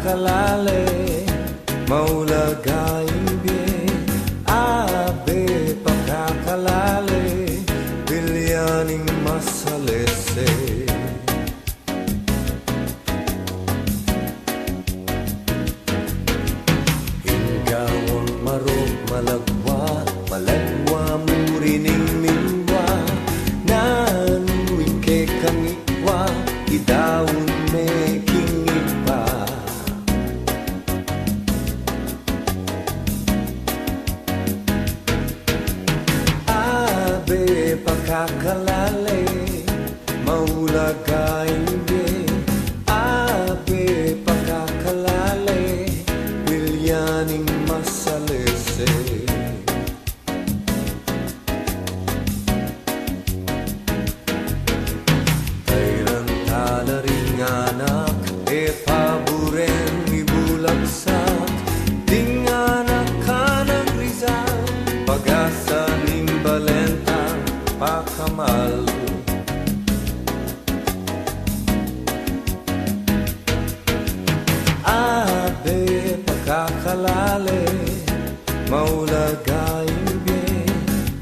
pakakalale, maulagaing bien, abe pakakalale, bilyaning masalese. Hingawang marog malagwa, malagwa murining minwa, nanuing ke kangikwa, idawon me kingipa. Abe pakakalale, maulagaing bien, abe pakakalale, bilyaning masalese. Kailan talaring anak, e paburen ibulagsak, ding anak ka ng Rizal, pag-asa ning Balenta, Pakamal. Abe pakakalale, maulagaing bien,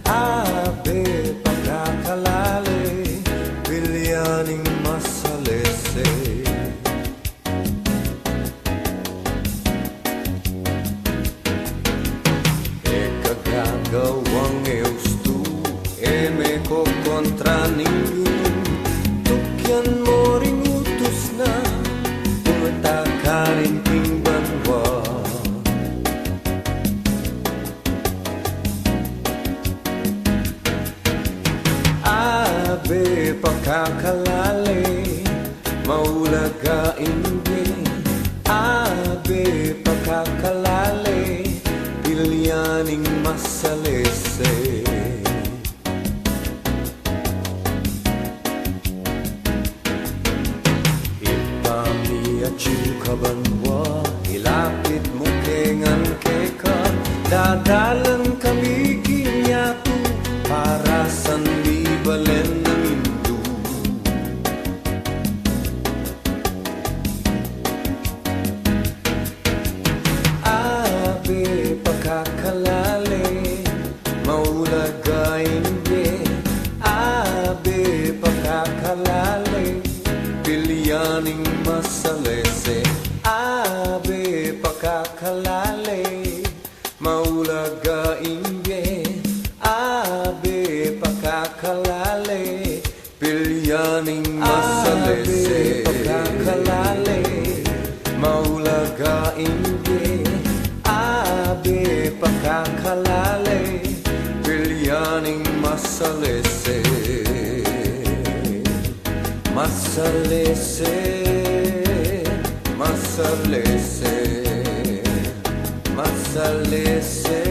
abe pakakalale, bilyaning masalese. E kagagawang eustu, e me ko kontra ninyo, tukyan mo ring utos na, pumatakarin ting banwa. Abe pakakalale, maulagaing bien, abe pakakalale, bilyaning masalese. Ipamiyachu kabanwa, ilapit mo kengan keka, dadalan kami kinyatu, para sandi balen ng Hindu. Abe pakakalale, maulagaing bien, abe pakakalale, bilyaning masalese. Abe pakakalale, maulagaing bien, abe pakakalale, bilyaning masalese. Abe pakakalale, maulagaing bien, abe pakakalale, bilyaning masalese. Masalese, masalese, masalese.